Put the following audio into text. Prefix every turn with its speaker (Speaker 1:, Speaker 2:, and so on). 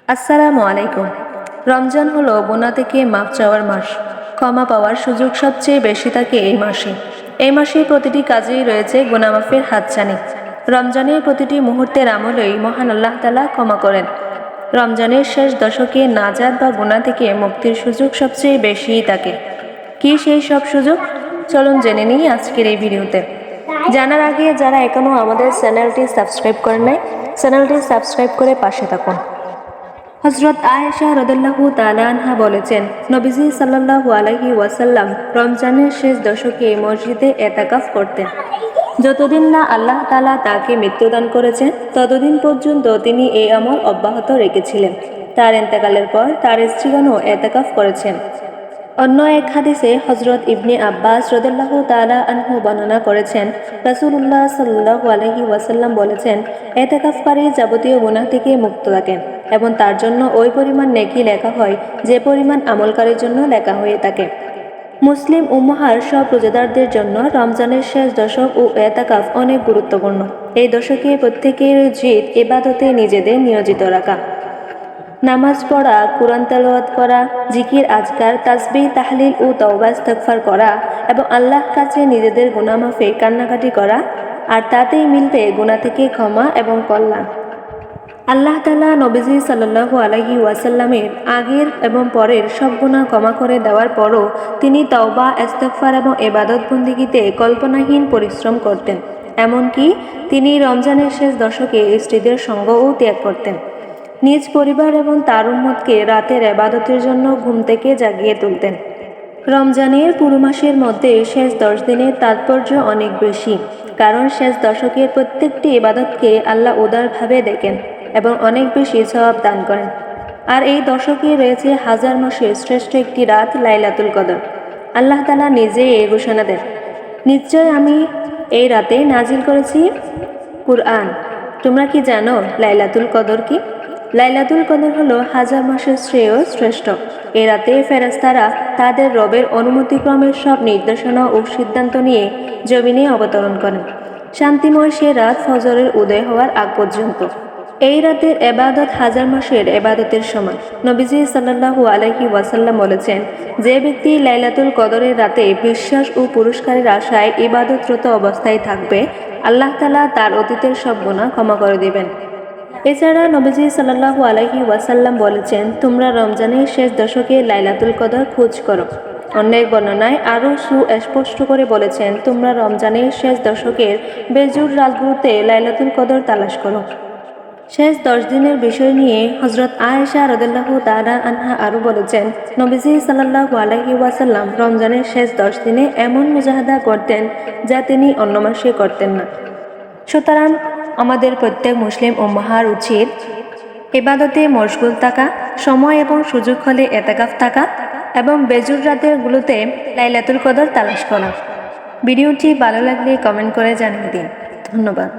Speaker 1: আসসালামু আলাইকুম। রমজান হলো গুনাহ থেকে মাফ চাওয়ার মাস। ক্ষমা পাওয়ার সুযোগ সবচেয়ে বেশি থাকে এই মাসে। এই মাসে প্রতিটি কাজেই রয়েছে গুনাহ মাফের হাতছানি। রমজানের প্রতিটি মুহূর্তের আমলেই মহান আল্লাহ তাআলা ক্ষমা করেন। রমজানের শেষ দশকে নাজাত বা গুনাহ থেকে মুক্তির সুযোগ সবচেয়ে বেশিই থাকে। কি সেই সব সুযোগ? চলুন জেনে নিই আজকের এই ভিডিওতে। জানার আগে যারা এখনো আমাদের চ্যানেলটি সাবস্ক্রাইব করেন নাই, চ্যানেলটি সাবস্ক্রাইব করে পাশে থাকুন। হযরত আয়েশা রাদিয়াল্লাহু তাআলা আনহা বলেছেন, নবীজি সাল্লাল্লাহু আলাইহি ওয়াসাল্লাম রমজানের শেষ দশকে মসজিদে এতেকাফ করতেন। যতদিন না আল্লাহ তাআলা তাকে মৃত্যুদান করেছেন ততদিন পর্যন্ত তিনি এই আমল অব্যাহত রেখেছিলেন। তার ইন্তেকালের পর তার স্ত্রীগণও এতেকাফ করেছেন। অন্য এক হাদিসে হযরত ইবনে আব্বাস রাদিয়াল্লাহু তাআলা আনহু বর্ণনা করেছেন, রাসূলুল্লাহ সাল্লাল্লাহু আলাইহি ওয়াসাল্লাম বলেছেন, এতেকাফকারী যাবতীয় গুনাহ থেকে মুক্ত থাকেন এবং তার জন্য ওই পরিমাণ নেকি লেখা হয় যে পরিমাণ আমলকারীর জন্য লেখা হয়ে থাকে। মুসলিম উম্মাহর সব রোজাদারদের জন্য রমজানের শেষ দশক ও এতেকাফ অনেক গুরুত্বপূর্ণ। এই দশকে প্রত্যেকের উচিত ইবাদতে নিজেদের নিয়োজিত রাখা। নামাজ পড়া, কুরআন তেলাওয়াত করা, জিকির আজকার, তাসবিহ, তাহলিল ও তওবা ইস্তিগফার করা এবং আল্লাহর কাছে নিজেদের গুনাহ মাফে কান্নাকাটি করা, আর তাতেই মিলবে গুনাহ থেকে ক্ষমা এবং কল্যাণ। আল্লাহ তাআলা নবীজি সাল্লাল্লাহু আলাইহি ওয়াসাল্লামের আগের এবং পরের সব গুনাহ ক্ষমা করে দেওয়ার পরও তিনি তওবা, ইস্তিগফার এবং ইবাদত বন্দেগীতে কল্পনাহীন পরিশ্রম করতেন। এমনকি তিনি রমজানের শেষ দশকে স্ত্রীদের সঙ্গও ত্যাগ করতেন। নিজ পরিবার এবং তার উম্মতকে রাতের ইবাদতের জন্য ঘুম থেকে জাগিয়ে তুলতেন। রমজানের পুরো মাসের মধ্যে শেষ 10 দিনের তাৎপর্য অনেক বেশি, কারণ শেষ দশকের প্রত্যেকটি ইবাদতকে আল্লাহ উদারভাবে দেখেন এবং অনেক বেশি সওয়াব দান করেন। আর এই দশকে রয়েছে হাজার মাসের শ্রেষ্ঠ একটি রাত, লাইলাতুল কদর। আল্লাহ তাআলা নিজেই এই ঘোষণা দেন, নিশ্চয় আমি এই রাতে নাজিল করেছি কুরআন। তোমরা কি জানো লাইলাতুল কদর কি? লাইলাতুল কদর হলো হাজার মাসের শ্রেয় শ্রেষ্ঠ। এ রাতে ফেরেশতারা তাদের রবের অনুমতিক্রমে সব নির্দেশনা ও সিদ্ধান্ত নিয়ে জমিনে অবতরণ করেন। শান্তিময় সে রাত ফজরের উদয় হওয়ার আগ পর্যন্ত। এই রাতের ইবাদত হাজার মাসের ইবাদতের সমান। নবীজি সাল্লাল্লাহু আলাইহি ওয়াসাল্লাম বলেছেন, যে ব্যক্তি লাইলাতুল কদরের রাতে বিশ্বাস ও পুরস্কারের আশায় ইবাদতরত অবস্থায় থাকবে, আল্লাহ তাআলা তার অতীতের সব গুনাহ ক্ষমা করে দিবেন। এছাড়া নবীজি সাল্লাল্লাহু আলাইহি ওয়াসাল্লাম বলেছেন, তোমরা রমজানের শেষ দশকে লাইলাতুল কদর খোঁজ করো। অন্য এক বর্ণনায় আরও সুস্পষ্ট করে বলেছেন, তোমরা রমজানের শেষ দশকের বেজুর রাতগুলোতে লাইলাতুল কদর তালাশ করো। শেষ 10 দিনের বিষয় নিয়ে হযরত আয়েশা রাদিয়াল্লাহু তাআলা আনহা আরও বলেছেন, নবীজি সাল্লাল্লাহু আলাইহি ওয়াসাল্লাম রমজানের শেষ 10 দিনে এমন মুজাহাদা করতেন যা তিনি অন্য মাসে করতেন না। সুতরাং আমাদের প্রত্যেক মুসলিম উম্মাহর উচিত ইবাদতে মশগুল থাকা, সময় এবং সুযোগ হলে এতেকাফ থাকা এবং বেজুর রাতের গুলোতে লাইলাতুল কদর তালাশ করা। ভিডিওটি ভালো লাগলে কমেন্ট করে জানিয়ে দিন। ধন্যবাদ।